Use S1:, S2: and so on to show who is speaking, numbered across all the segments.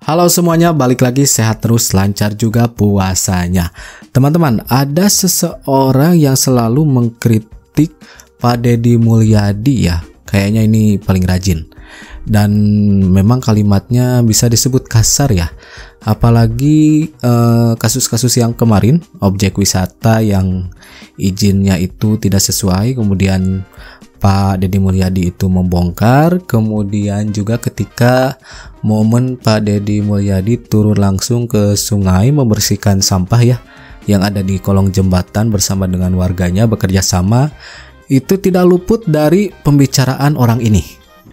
S1: Halo semuanya, balik lagi, sehat terus, lancar juga puasanya. Teman-teman, ada seseorang yang selalu mengkritik Pak Deddy Mulyadi ya. Kayaknya ini paling rajin. Dan memang kalimatnya bisa disebut kasar ya. Apalagi kasus-kasus yang kemarin, objek wisata yang izinnya itu tidak sesuai, kemudian Pak Deddy Mulyadi itu membongkar. Kemudian juga ketika momen Pak Deddy Mulyadi turun langsung ke sungai membersihkan sampah ya, yang ada di kolong jembatan bersama dengan warganya bekerja sama, itu tidak luput dari pembicaraan orang ini.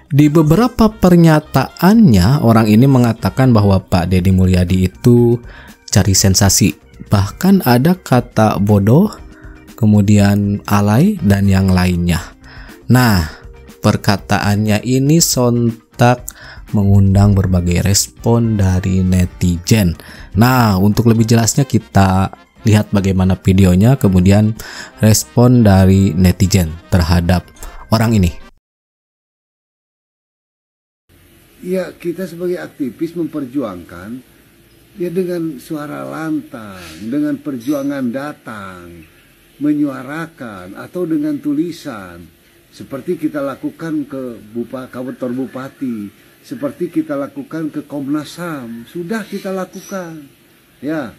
S1: Di beberapa pernyataannya, orang ini mengatakan bahwa Pak Deddy Mulyadi itu cari sensasi. Bahkan ada kata bodoh, kemudian alay, dan yang lainnya. Nah, perkataannya ini sontak mengundang berbagai respon dari netizen. Nah, untuk lebih jelasnya kita lihat bagaimana videonya, kemudian respon dari netizen terhadap orang ini.
S2: Ya, kita sebagai aktivis memperjuangkan ya dengan suara lantang, dengan perjuangan datang, menyuarakan atau dengan tulisan. Seperti kita lakukan ke kantor bupati, seperti kita lakukan ke Komnas HAM, sudah kita lakukan. Ya,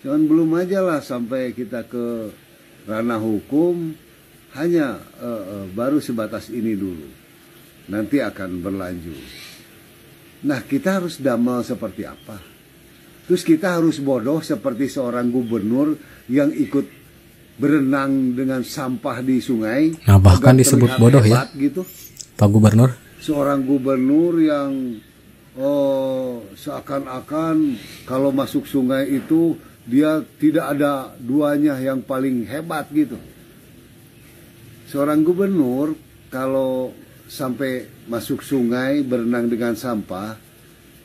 S2: jangan belum aja lah sampai kita ke ranah hukum, hanya baru sebatas ini dulu. Nanti akan berlanjut. Nah, kita harus damai seperti apa? Terus kita harus bodoh seperti seorang gubernur yang ikut berenang dengan sampah di sungai.
S1: Nah, bahkan disebut bodoh ya,
S2: gitu.
S1: Pak Gubernur.
S2: Seorang gubernur yang seakan-akan kalau masuk sungai itu dia tidak ada duanya yang paling hebat gitu. Seorang gubernur kalau sampai masuk sungai berenang dengan sampah,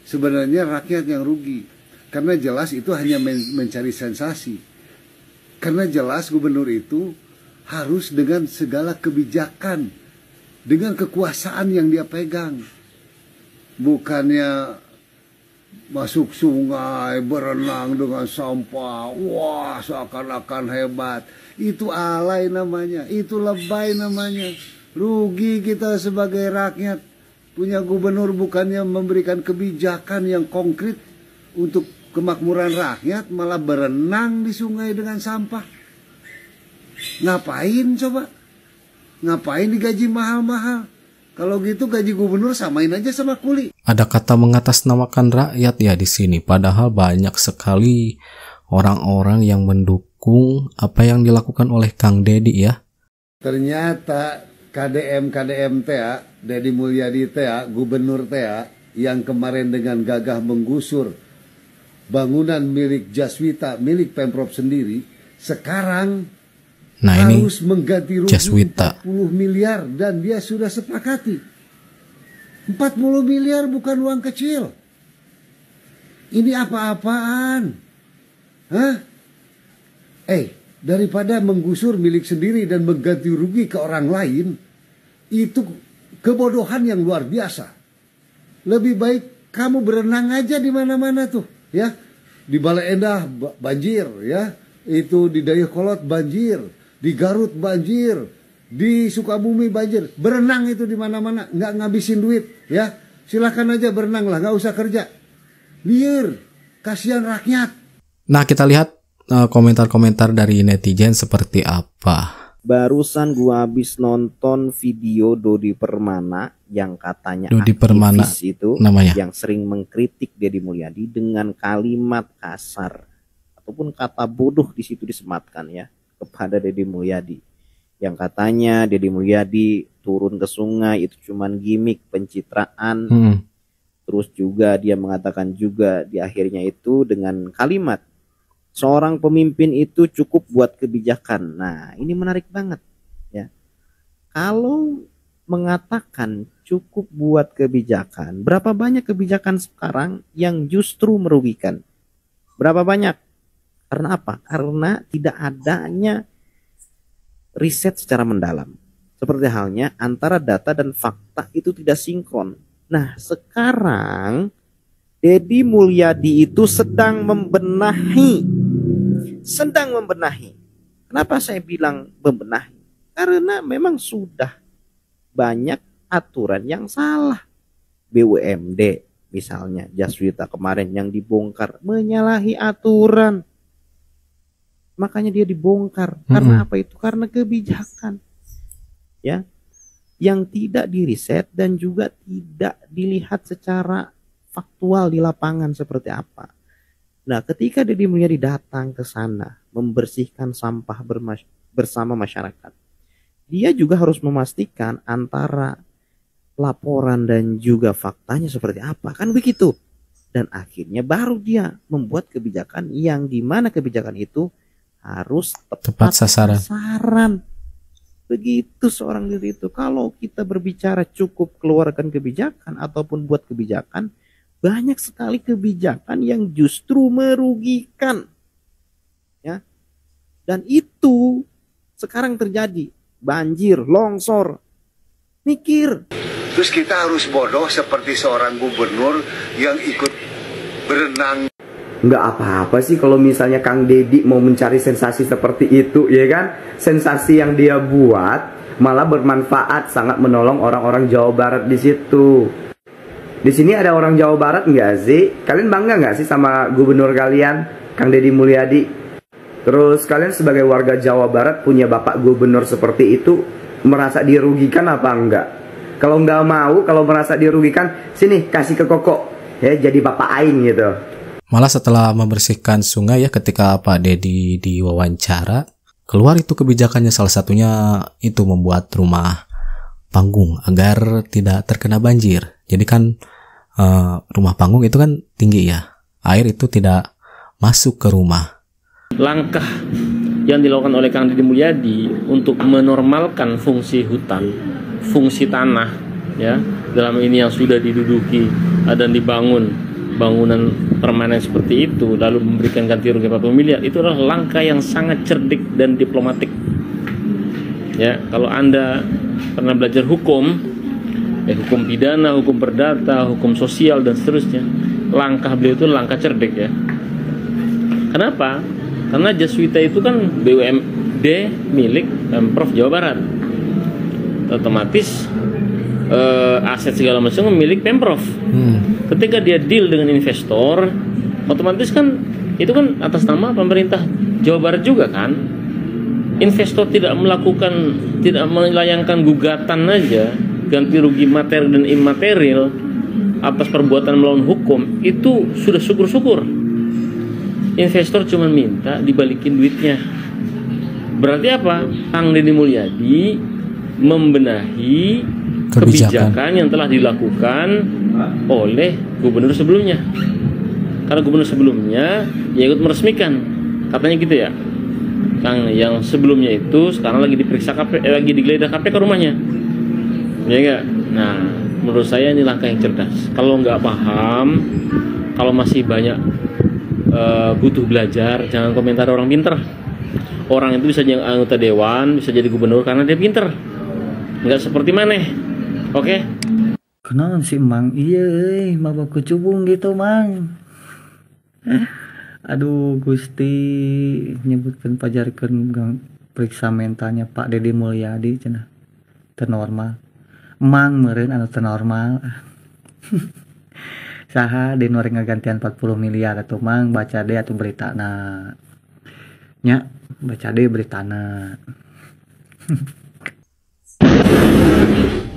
S2: sebenarnya rakyat yang rugi. Karena jelas itu hanya mencari sensasi. Karena jelas gubernur itu harus dengan segala kebijakan, dengan kekuasaan yang dia pegang. Bukannya masuk sungai, berenang dengan sampah, wah seakan-akan hebat. Itu alay namanya, itu lebay namanya. Rugi kita sebagai rakyat. Punya gubernur bukannya memberikan kebijakan yang konkret untuk kemakmuran rakyat, malah berenang di sungai dengan sampah. Ngapain coba? Ngapain digaji mahal-mahal? Kalau gitu gaji gubernur samain aja sama kuli.
S1: Ada kata mengatasnamakan rakyat ya di sini, padahal banyak sekali orang-orang yang mendukung apa yang dilakukan oleh Kang Deddy ya.
S2: Ternyata KDM TA, Deddy Mulyadi TA, gubernur TA, yang kemarin dengan gagah menggusur bangunan milik Jaswita, milik Pemprov sendiri, sekarang harus mengganti rugi Jaswita 40 miliar dan dia sudah sepakati. 40 miliar bukan uang kecil. Ini apa-apaan? Hah? Daripada menggusur milik sendiri dan mengganti rugi ke orang lain, itu kebodohan yang luar biasa. Lebih baik kamu berenang aja di mana-mana tuh. Ya, di Bale Endah banjir ya, itu di Dayakolot banjir, di Garut banjir, di Sukabumi banjir. Berenang itu di mana-mana, nggak ngabisin duit ya. Silakan aja berenang lah, nggak usah kerja. Liar, kasihan rakyat.
S1: Nah, kita lihat komentar-komentar dari netizen seperti apa.
S3: Barusan gua habis nonton video Dodi Permana yang katanya
S1: Dodi Permana
S3: itu
S1: namanya,
S3: yang sering mengkritik Deddy Mulyadi dengan kalimat kasar ataupun kata bodoh di situ disematkan ya kepada Deddy Mulyadi. Yang katanya Deddy Mulyadi turun ke sungai itu cuman gimmick pencitraan. Terus juga dia mengatakan juga di akhirnya itu dengan kalimat seorang pemimpin itu cukup buat kebijakan. Nah, ini menarik banget ya. Kalau mengatakan cukup buat kebijakan, berapa banyak kebijakan sekarang yang justru merugikan? Berapa banyak? Karena apa? Karena tidak adanya riset secara mendalam. Seperti halnya antara data dan fakta itu tidak sinkron. Nah, sekarang Deddy Mulyadi itu sedang membenahi. Kenapa saya bilang membenahi? Karena memang sudah banyak aturan yang salah. BUMD misalnya, Jaswita kemarin yang dibongkar menyalahi aturan. Makanya dia dibongkar. Karena apa itu? Karena kebijakan. Ya, yang tidak diriset dan juga tidak dilihat secara faktual di lapangan seperti apa. Nah, ketika Deddy Mulyadi datang ke sana membersihkan sampah bersama masyarakat, dia juga harus memastikan antara laporan dan juga faktanya seperti apa, kan begitu. Dan akhirnya baru dia membuat kebijakan yang dimana kebijakan itu harus tepat sasaran. Begitu seorang diri itu. Kalau kita berbicara cukup keluarkan kebijakan ataupun buat kebijakan, banyak sekali kebijakan yang justru merugikan. Ya. Dan itu sekarang terjadi. Banjir, longsor. Mikir.
S2: Terus kita harus bodoh seperti seorang gubernur yang ikut berenang.
S4: Nggak apa-apa sih kalau misalnya Kang Deddy mau mencari sensasi seperti itu, ya kan? Sensasi yang dia buat malah bermanfaat, sangat menolong orang-orang Jawa Barat di situ. Di sini ada orang Jawa Barat nggak sih? Kalian bangga nggak sih sama gubernur kalian, Kang Deddy Mulyadi? Terus kalian sebagai warga Jawa Barat punya bapak gubernur seperti itu, merasa dirugikan apa enggak? Kalau nggak mau, kalau merasa dirugikan, sini kasih ke Koko, ya jadi bapak Aing gitu.
S1: Malah setelah membersihkan sungai ya, ketika Pak Deddy diwawancara, keluar itu kebijakannya, salah satunya itu membuat rumah panggung agar tidak terkena banjir. Jadi kan rumah panggung itu kan tinggi ya, air itu tidak masuk ke rumah.
S5: Langkah yang dilakukan oleh Kang Deddy Mulyadi untuk menormalkan fungsi hutan, fungsi tanah, ya dalam ini yang sudah diduduki dan dibangun bangunan permanen seperti itu, lalu memberikan ganti rugi 40 miliar, itu adalah langkah yang sangat cerdik dan diplomatik. Ya, kalau Anda pernah belajar hukum, hukum pidana, hukum perdata, hukum sosial dan seterusnya, langkah beliau itu langkah cerdik ya. Kenapa? Karena Jaswita itu kan BUMD milik Pemprov Jawa Barat, otomatis aset segala macam milik Pemprov. Ketika dia deal dengan investor, otomatis kan itu kan atas nama pemerintah Jawa Barat juga kan. Investor tidak melayangkan gugatan aja ganti rugi material dan imaterial atas perbuatan melawan hukum, itu sudah syukur-syukur. Investor cuma minta dibalikin duitnya. Berarti apa? Kang Deddy Mulyadi membenahi kebijakan yang telah dilakukan oleh gubernur sebelumnya. Karena gubernur sebelumnya ya ikut meresmikan, katanya gitu ya. Kang yang sebelumnya itu sekarang lagi diperiksa lagi digeledah KPK rumahnya. Ya enggak? Nah, menurut saya ini langkah yang cerdas. Kalau nggak paham, kalau masih banyak butuh belajar, jangan komentar orang pinter. Orang itu bisa jadi anggota dewan, bisa jadi gubernur karena dia pinter. Nggak seperti maneh. Oke?
S6: Kenalan sih Mang, iya mabok kucubung gitu Mang. Aduh Gusti, nyebutkan pajarkan periksa mentalnya Pak Deddy Mulyadi cenah ternormal. Mang meureun anu ternormal. Saha di noreng ngagantian 40 miliar atau Mang baca deh atau beritana. Nya, baca deh beritana.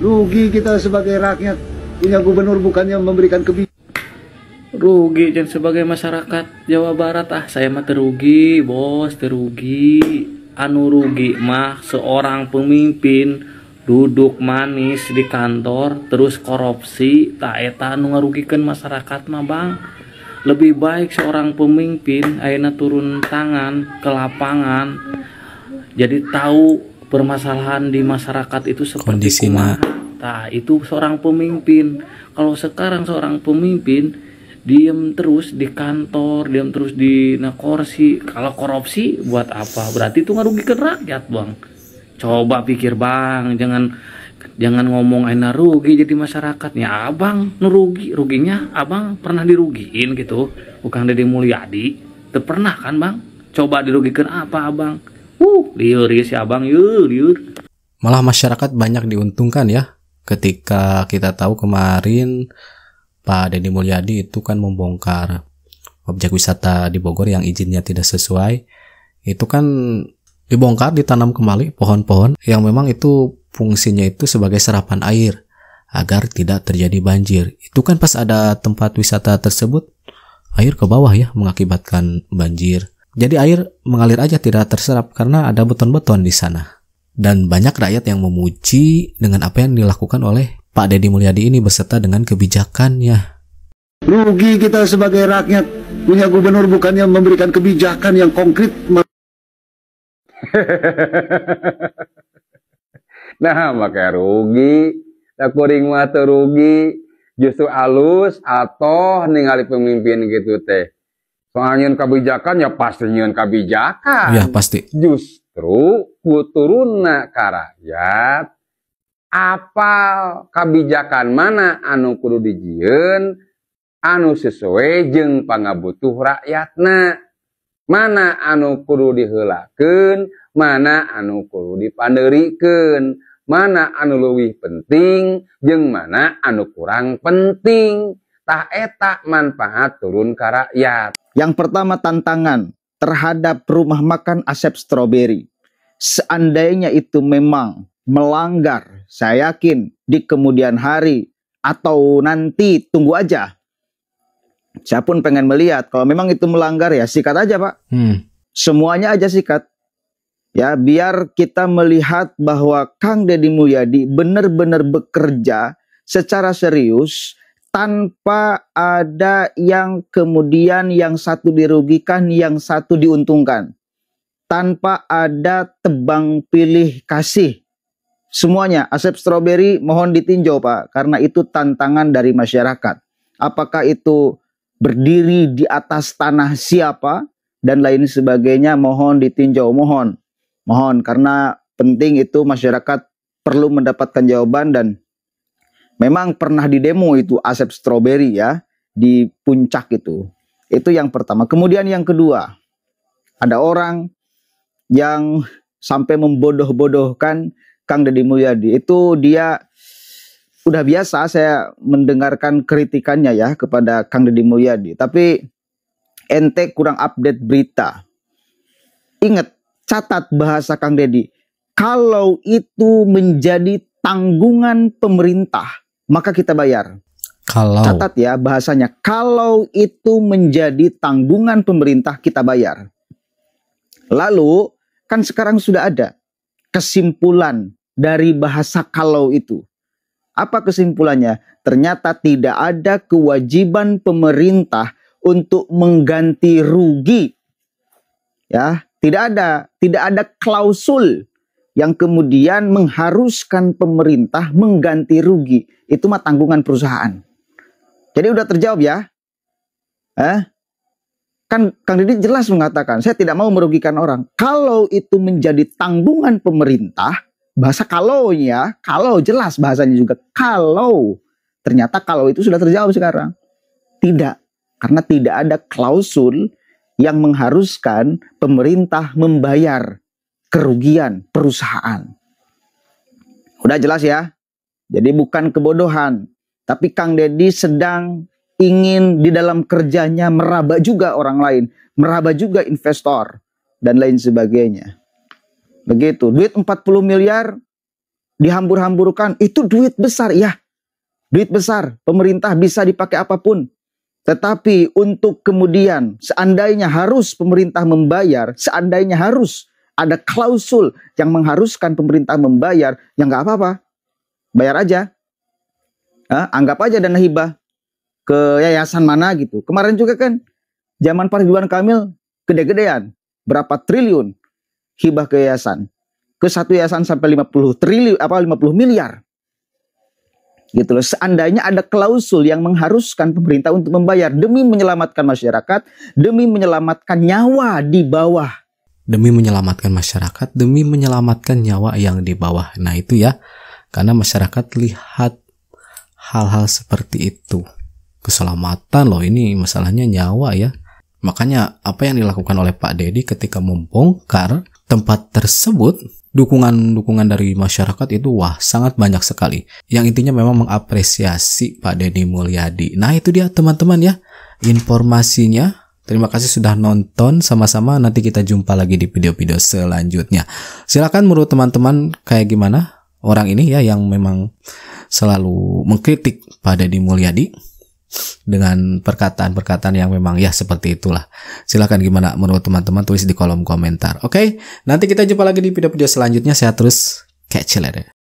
S2: Rugi kita sebagai rakyat punya gubernur bukannya memberikan kebijakan.
S5: Rugi dan sebagai masyarakat Jawa Barat saya mah terugi, bos, terugi. Anu rugi mah seorang pemimpin duduk manis di kantor terus korupsi, tak eta anu ngarugikeun masyarakat mah Bang. Lebih baik seorang pemimpin ayeuna turun tangan ke lapangan, jadi tahu permasalahan di masyarakat itu seperti kumaha. Nah, itu seorang pemimpin. Kalau sekarang seorang pemimpin diem terus di kantor, diem terus di kursi, kalau korupsi buat apa? Berarti itu ngerugikan rakyat Bang. Coba pikir Bang, jangan
S7: Jangan ngomong aina rugi jadi masyarakatnya. Abang nurugi, ruginya abang pernah dirugiin gitu. Bukan Deddy Mulyadi. Teu pernah kan bang? Coba dirugikan apa abang? Liur si abang liur.
S1: Malah masyarakat banyak diuntungkan ya. Ketika kita tahu kemarin Pak Deddy Mulyadi itu kan membongkar objek wisata di Bogor yang izinnya tidak sesuai. Itu kan dibongkar, ditanam kembali pohon-pohon yang memang itu fungsinya itu sebagai serapan air agar tidak terjadi banjir. Itu kan pas ada tempat wisata tersebut, air ke bawah ya, mengakibatkan banjir. Jadi air mengalir aja, tidak terserap karena ada beton-beton di sana. Dan banyak rakyat yang memuji dengan apa yang dilakukan oleh Pak Deddy Mulyadi ini beserta dengan kebijakannya.
S2: Rugi kita sebagai rakyat punya gubernur bukannya memberikan kebijakan yang konkret.
S8: Nah, makanya rugi. Da kuring mah teu rugi, justru alus atau ningali pemimpin gitu teh. Soal nyieun kebijakan ya pasti nyieun kebijakan.
S1: Ya pasti.
S8: Justru kuturunna ka rakyat apal kebijakan mana anu kudu dijieun anu sesuai jeung pangabutuh rakyatna. Mana anu kudu diheulakeun, mana anu kudu dipandeurikeun, mana anu leuwih penting jeung mana anu kurang penting. Tah eta manfaat turun ka rakyat.
S9: Yang pertama, tantangan terhadap rumah makan Asep Strawberry. Seandainya itu memang melanggar, saya yakin di kemudian hari atau nanti tunggu aja. Saya pun pengen melihat kalau memang itu melanggar ya sikat aja Pak. Semuanya aja sikat. Ya biar kita melihat bahwa Kang Deddy Mulyadi benar-benar bekerja secara serius tanpa ada yang kemudian yang satu dirugikan, yang satu diuntungkan. Tanpa ada tebang pilih kasih. Semuanya Asep Strawberry mohon ditinjau Pak, karena itu tantangan dari masyarakat. Apakah itu berdiri di atas tanah siapa dan lain sebagainya, mohon ditinjau, mohon karena penting itu masyarakat perlu mendapatkan jawaban. Dan memang pernah didemo itu Asep Strawberry ya di puncak itu yang pertama. Kemudian yang kedua, ada orang yang sampai membodoh-bodohkan Kang Deddy Mulyadi. Itu dia udah biasa saya mendengarkan kritikannya ya kepada Kang Deddy Mulyadi. Tapi ente kurang update berita. Ingat, catat bahasa Kang Deddy. Kalau itu menjadi tanggungan pemerintah, maka kita bayar.
S1: Kalau.
S9: Catat ya bahasanya. Kalau itu menjadi tanggungan pemerintah, kita bayar. Lalu, kan sekarang sudah ada kesimpulan dari bahasa kalau itu. Apa kesimpulannya? Ternyata tidak ada kewajiban pemerintah untuk mengganti rugi. Ya, tidak ada klausul yang kemudian mengharuskan pemerintah mengganti rugi. Itu mah tanggungan perusahaan. Jadi udah terjawab ya. Kan Kang Deddy jelas mengatakan, saya tidak mau merugikan orang. Kalau itu menjadi tanggungan pemerintah, bahasa kalau jelas bahasanya juga kalau. Ternyata kalau itu sudah terjawab sekarang. Tidak, karena tidak ada klausul yang mengharuskan pemerintah membayar kerugian perusahaan. Udah jelas ya. Jadi bukan kebodohan, tapi Kang Deddy sedang ingin di dalam kerjanya meraba juga orang lain, meraba juga investor dan lain sebagainya. Begitu, duit 40 miliar dihambur-hamburkan, itu duit besar ya. Duit besar, pemerintah bisa dipakai apapun. Tetapi untuk kemudian seandainya harus pemerintah membayar, seandainya harus ada klausul yang mengharuskan pemerintah membayar, ya nggak apa-apa. Bayar aja. Anggap aja dana hibah ke yayasan mana gitu. Kemarin juga kan zaman Pak Ridwan Kamil gede-gedean. Berapa triliun hibah ke yayasan. Ke satu yayasan sampai 50 miliar. Gitu loh. Seandainya ada klausul yang mengharuskan pemerintah untuk membayar demi menyelamatkan masyarakat, demi menyelamatkan nyawa di bawah.
S1: Demi menyelamatkan masyarakat, demi menyelamatkan nyawa yang di bawah. Nah itu ya, karena masyarakat lihat hal-hal seperti itu. Keselamatan loh, ini masalahnya nyawa ya. Makanya apa yang dilakukan oleh Pak Dedi ketika membongkar tempat tersebut, dukungan dari masyarakat itu wah sangat banyak sekali. Yang intinya memang mengapresiasi Pak Dedi Mulyadi. Nah itu dia teman-teman ya informasinya. Terima kasih sudah nonton sama-sama. Nanti kita jumpa lagi di video-video selanjutnya. Silakan menurut teman-teman kayak gimana orang ini ya yang memang selalu mengkritik Pak Dedi Mulyadi dengan perkataan-perkataan yang memang ya seperti itulah. Silakan gimana menurut teman-teman, tulis di kolom komentar. Oke, nanti kita jumpa lagi di video-video selanjutnya. Sehat terus, catch you later.